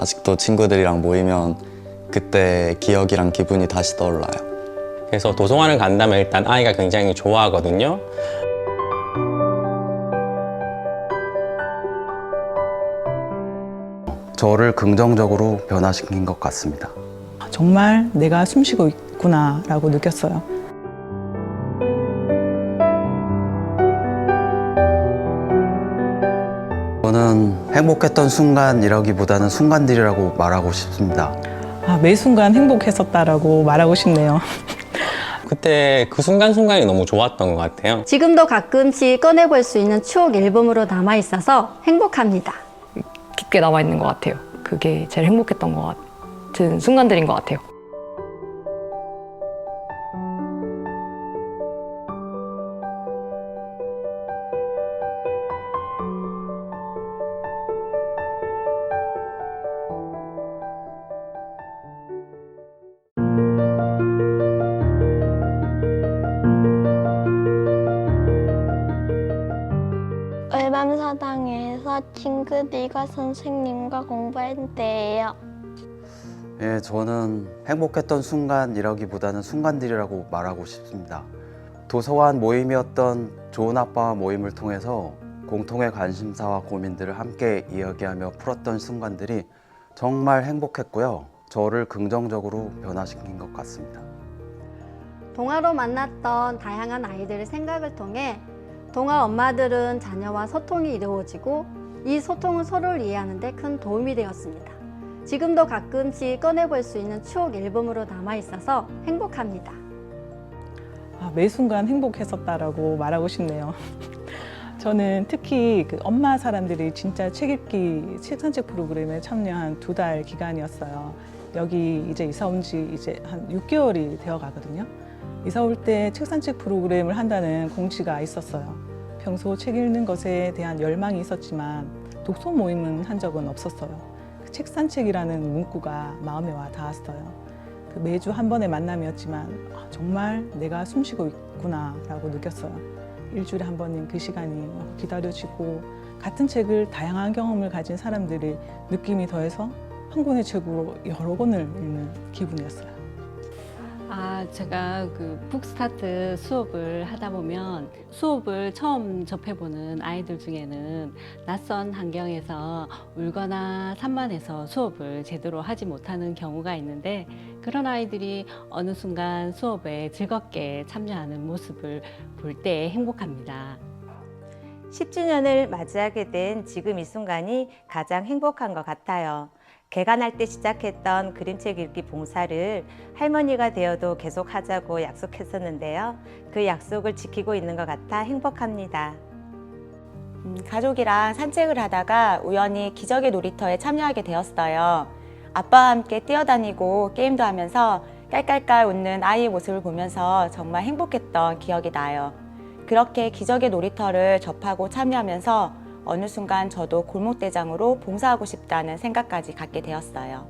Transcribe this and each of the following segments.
아직도 친구들이랑 모이면 그때 기억이랑 기분이 다시 떠올라요. 그래서 도서관을 간다면 일단 아이가 굉장히 좋아하거든요. 저를 긍정적으로 변화시킨 것 같습니다. 정말 내가 숨쉬고 있구나라고 느꼈어요. 저는 행복했던 순간이라기보다는 순간들이라고 말하고 싶습니다. 매 순간 행복했었다라고 말하고 싶네요. 그때 그 순간순간이 너무 좋았던 것 같아요. 지금도 가끔씩 꺼내볼 수 있는 추억 앨범으로 남아있어서 행복합니다. 깊게 남아있는 것 같아요. 그게 제일 행복했던 것 같은 순간들인 것 같아요. 을밤사당에서 친구들과 선생님과 공부할 때예요. 예, 저는 행복했던 순간이라기보다는 순간들이라고 말하고 싶습니다. 도서관 모임이었던 좋은 아빠 모임을 통해서 공통의 관심사와 고민들을 함께 이야기하며 풀었던 순간들이 정말 행복했고요. 저를 긍정적으로 변화시킨 것 같습니다. 동화로 만났던 다양한 아이들의 생각을 통해 동화 엄마들은 자녀와 소통이 이루어지고 이 소통은 서로를 이해하는 데 큰 도움이 되었습니다. 지금도 가끔씩 꺼내볼 수 있는 추억 앨범으로 남아있어서 행복합니다. 매 순간 행복했었다라고 말하고 싶네요. 저는 특히 그 엄마 사람들이 진짜 책 읽기 책 산책 프로그램에 참여한 2달 기간이었어요. 여기 이제 이사 온 지 이제 한 6개월이 되어 가거든요. 이사 올 때 책 산책 프로그램을 한다는 공지가 있었어요. 평소 책 읽는 것에 대한 열망이 있었지만 독서 모임은 한 적은 없었어요. 그 책 산책이라는 문구가 마음에 와 닿았어요. 그 매주 한 번의 만남이었지만 정말 내가 숨쉬고 있구나라고 느꼈어요. 일주일에 한 번인 그 시간이 기다려지고 같은 책을 다양한 경험을 가진 사람들의 느낌이 더해서 한 권의 책으로 여러 권을 읽는 기분이었어요. 제가 그 북스타트 수업을 하다 보면 수업을 처음 접해보는 아이들 중에는 낯선 환경에서 울거나 산만해서 수업을 제대로 하지 못하는 경우가 있는데 그런 아이들이 어느 순간 수업에 즐겁게 참여하는 모습을 볼 때 행복합니다. 10주년을 맞이하게 된 지금 이 순간이 가장 행복한 것 같아요. 개관할 때 시작했던 그림책 읽기 봉사를 할머니가 되어도 계속 하자고 약속했었는데요. 그 약속을 지키고 있는 것 같아 행복합니다. 가족이랑 산책을 하다가 우연히 기적의 놀이터에 참여하게 되었어요. 아빠와 함께 뛰어다니고 게임도 하면서 깔깔깔 웃는 아이의 모습을 보면서 정말 행복했던 기억이 나요. 그렇게 기적의 놀이터를 접하고 참여하면서 어느 순간 저도 골목대장으로 봉사하고 싶다는 생각까지 갖게 되었어요.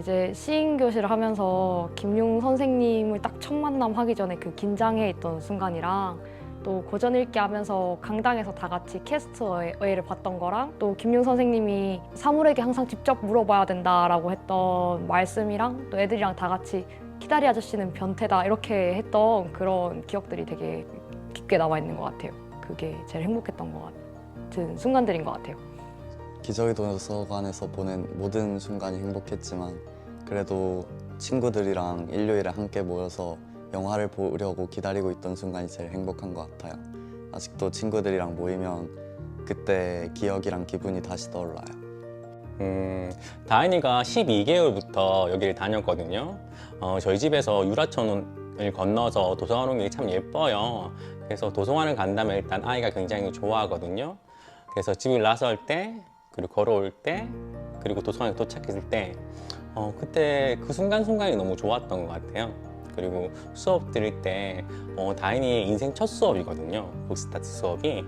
이제 시인교실을 하면서 김용 선생님을 딱 첫 만남하기 전에 그 긴장해 있던 순간이랑 또 고전 읽기 하면서 강당에서 다 같이 캐스트웨이를 봤던 거랑 또 김용 선생님이 사물에게 항상 직접 물어봐야 된다라고 했던 말씀이랑 또 애들이랑 다 같이 키다리 아저씨는 변태다 이렇게 했던 그런 기억들이 되게 깊게 남아있는 것 같아요. 그게 제일 행복했던 것 같은 순간들인 것 같아요. 기저귀 도서관에서 보낸 모든 순간이 행복했지만 그래도 친구들이랑 일요일에 함께 모여서 영화를 보려고 기다리고 있던 순간이 제일 행복한 것 같아요. 아직도 친구들이랑 모이면 그때 기억이랑 기분이 다시 떠올라요. 다인이가 12개월부터 여기를 다녔거든요. 저희 집에서 유라천을 건너서 도서관 오는 게 참 예뻐요. 그래서 도서관을 간다면 일단 아이가 굉장히 좋아하거든요. 그래서 집을 나설 때, 그리고 걸어올 때, 그리고 도서관에 도착했을 때 그때 그 순간순간이 너무 좋았던 것 같아요. 그리고 수업 들을 때 다인이의 인생 첫 수업이거든요. 북스타트 수업이.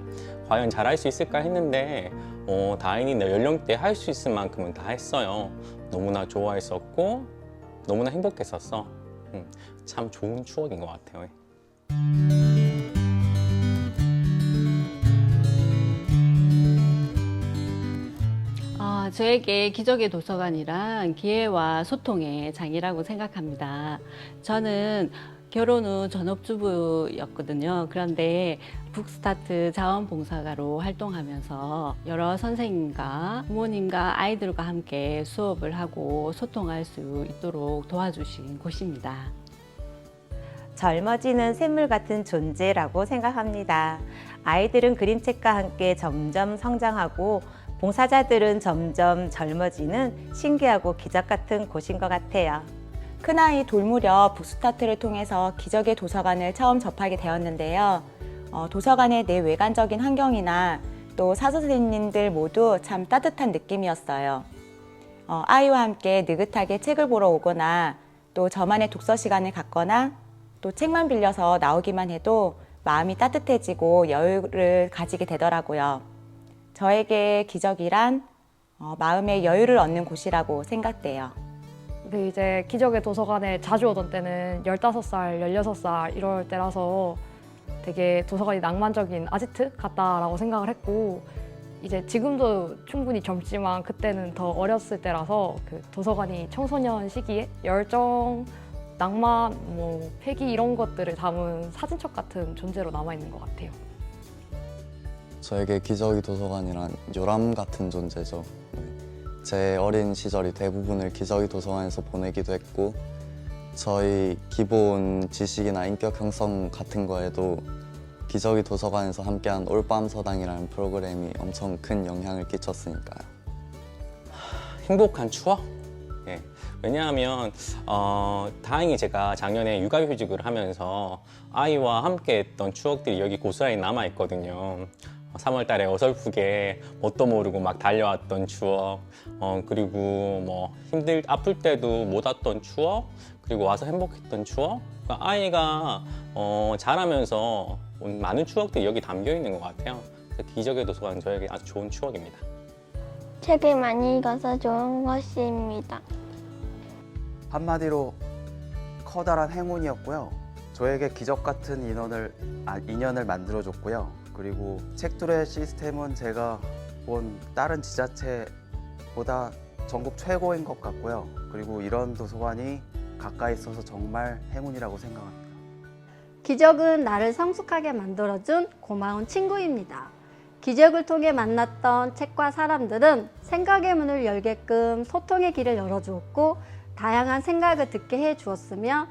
과연 잘할 수 있을까 했는데 다인이 내 연령대 할 수 있을 만큼은 다 했어요. 너무나 좋아했었고 너무나 행복했었어. 참 좋은 추억인 것 같아요. 저에게 기적의 도서관이란 기회와 소통의 장이라고 생각합니다. 저는 결혼 후 전업주부였거든요. 그런데 북스타트 자원봉사가로 활동하면서 여러 선생님과 부모님과 아이들과 함께 수업을 하고 소통할 수 있도록 도와주신 곳입니다. 젊어지는 샘물 같은 존재라고 생각합니다. 아이들은 그림책과 함께 점점 성장하고 봉사자들은 점점 젊어지는 신기하고 기적 같은 곳인 것 같아요. 큰아이 돌무렵 북스타트를 통해서 기적의 도서관을 처음 접하게 되었는데요. 도서관의 내외관적인 환경이나 또 사선생님들 모두 참 따뜻한 느낌이었어요. 아이와 함께 느긋하게 책을 보러 오거나 또 저만의 독서 시간을 갖거나 또 책만 빌려서 나오기만 해도 마음이 따뜻해지고 여유를 가지게 되더라고요. 저에게 기적이란 마음의 여유를 얻는 곳이라고 생각돼요. 근데 이제 기적의 도서관에 자주 오던 때는 15살, 16살 이럴 때라서 되게 도서관이 낭만적인 아지트 같다라고 생각을 했고 이제 지금도 충분히 젊지만 그때는 더 어렸을 때라서 그 도서관이 청소년 시기에 열정, 낭만, 뭐 패기 이런 것들을 담은 사진첩 같은 존재로 남아있는 것 같아요. 저에게 기저귀 도서관이란 요람 같은 존재죠. 제 어린 시절이 대부분을 기저귀 도서관에서 보내기도 했고 저희 기본 지식이나 인격 형성 같은 거에도 기저귀 도서관에서 함께한 올밤 서당이라는 프로그램이 엄청 큰 영향을 끼쳤으니까요. 행복한 추억? 예. 왜냐하면 다행히 제가 작년에 육아휴직을 하면서 아이와 함께했던 추억들이 여기 고스란히 남아있거든요. 3월 달에 어설프게 뭣도 모르고 막 달려왔던 추억, 그리고 뭐 아플 때도 못 왔던 추억, 그리고 와서 행복했던 추억. 그러니까 아이가 자라면서 많은 추억들이 여기 담겨 있는 것 같아요. 그래서 기적의 도서관 저에게 아주 좋은 추억입니다. 책을 많이 읽어서 좋은 것입니다. 한마디로 커다란 행운이었고요. 저에게 기적 같은 인연을 만들어줬고요. 그리고 책두레 시스템은 제가 본 다른 지자체보다 전국 최고인 것 같고요. 그리고 이런 도서관이 가까이 있어서 정말 행운이라고 생각합니다. 기적은 나를 성숙하게 만들어준 고마운 친구입니다. 기적을 통해 만났던 책과 사람들은 생각의 문을 열게끔 소통의 길을 열어주었고 다양한 생각을 듣게 해주었으며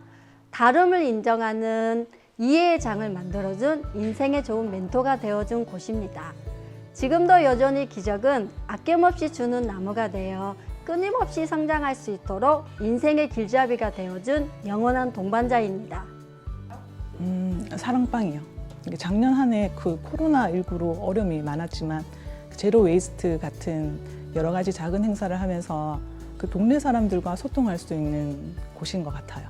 다름을 인정하는 이해의 장을 만들어준 인생에 좋은 멘토가 되어준 곳입니다. 지금도 여전히 기적은 아낌없이 주는 나무가 되어 끊임없이 성장할 수 있도록 인생의 길잡이가 되어준 영원한 동반자입니다. 사랑방이요. 작년 한 해 그 코로나19로 어려움이 많았지만 제로 웨이스트 같은 여러 가지 작은 행사를 하면서 그 동네 사람들과 소통할 수 있는 곳인 것 같아요.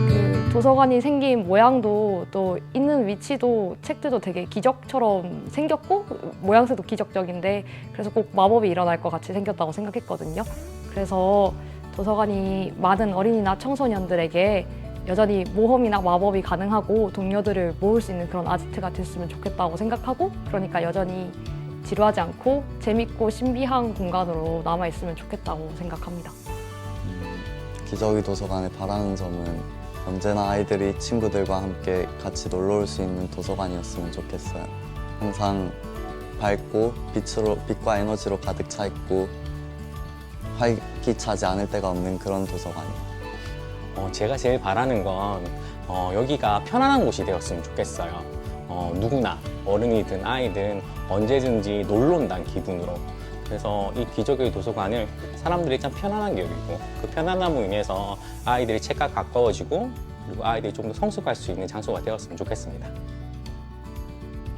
그 도서관이 생긴 모양도 또 있는 위치도 책들도 되게 기적처럼 생겼고 모양새도 기적적인데 그래서 꼭 마법이 일어날 것 같이 생겼다고 생각했거든요. 그래서 도서관이 많은 어린이나 청소년들에게 여전히 모험이나 마법이 가능하고 동료들을 모을 수 있는 그런 아지트가 됐으면 좋겠다고 생각하고 그러니까 여전히 지루하지 않고 재밌고 신비한 공간으로 남아있으면 좋겠다고 생각합니다. 기저귀 도서관에 바라는 점은 언제나 아이들이 친구들과 함께 같이 놀러 올 수 있는 도서관이었으면 좋겠어요. 항상 밝고 빛과 에너지로 가득 차 있고 활기차지 않을 때가 없는 그런 도서관이에요. 제가 제일 바라는 건 여기가 편안한 곳이 되었으면 좋겠어요. 누구나 어른이든 아이든 언제든지 놀러 온다는 기분으로. 그래서 이 기적의 도서관을 사람들이 참 편안하게 여기고 그 편안함으로 인해서 아이들이 책과 가까워지고 그리고 아이들이 좀 더 성숙할 수 있는 장소가 되었으면 좋겠습니다.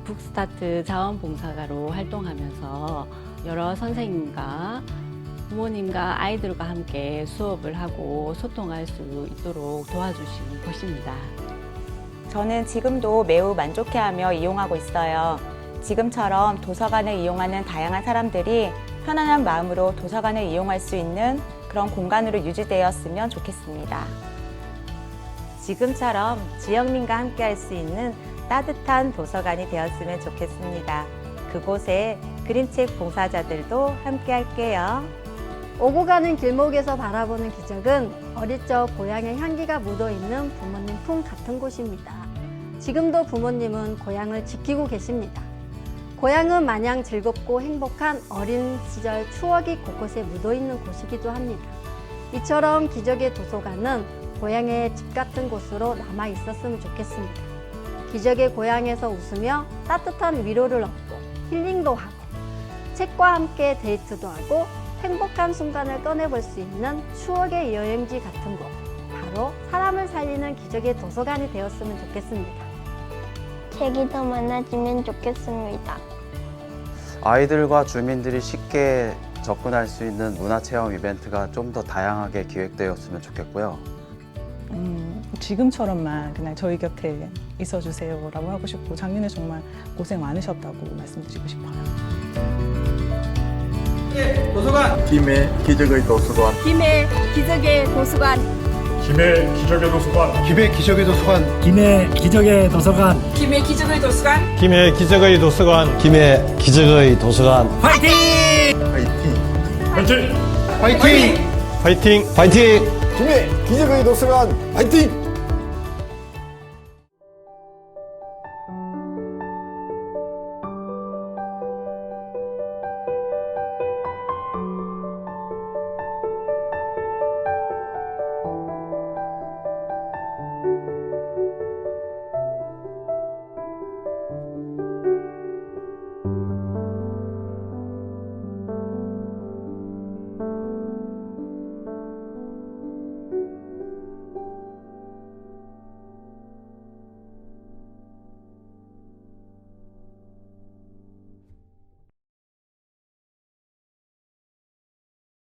북스타트 자원봉사가로 활동하면서 여러 선생님과 부모님과 아이들과 함께 수업을 하고 소통할 수 있도록 도와주신 곳입니다. 저는 지금도 매우 만족해하며 이용하고 있어요. 지금처럼 도서관을 이용하는 다양한 사람들이 편안한 마음으로 도서관을 이용할 수 있는 그런 공간으로 유지되었으면 좋겠습니다. 지금처럼 지역민과 함께 할 수 있는 따뜻한 도서관이 되었으면 좋겠습니다. 그곳에 그림책 봉사자들도 함께 할게요. 오고 가는 길목에서 바라보는 기적은 어릴 적 고향의 향기가 묻어있는 부모님 품 같은 곳입니다. 지금도 부모님은 고향을 지키고 계십니다. 고향은 마냥 즐겁고 행복한 어린 시절 추억이 곳곳에 묻어있는 곳이기도 합니다. 이처럼 기적의 도서관은 고향의 집 같은 곳으로 남아 있었으면 좋겠습니다. 기적의 고향에서 웃으며 따뜻한 위로를 얻고 힐링도 하고 책과 함께 데이트도 하고 행복한 순간을 꺼내볼 수 있는 추억의 여행지 같은 곳, 바로 사람을 살리는 기적의 도서관이 되었으면 좋겠습니다. 책이 더 많아지면 좋겠습니다. 아이들과 주민들이 쉽게 접근할 수 있는 문화체험 이벤트가 좀 더 다양하게 기획되었으면 좋겠고요. 지금처럼만 그냥 저희 곁에 있어주세요라고 하고 싶고 작년에 정말 고생 많으셨다고 말씀드리고 싶어요. 김해 기적의 도서관. 김해 기적의 도서관. 김해 기적의 도서관. 김해 기적의 도서관. 김해 기적의 도서관. 김해 기적의 도서관. 김해 기적의 도서관. 김해 기적의 도서관. 화이팅! 화이팅! 화이팅! 화이팅! 화이팅! 김해 기적의 도서관. 화이팅!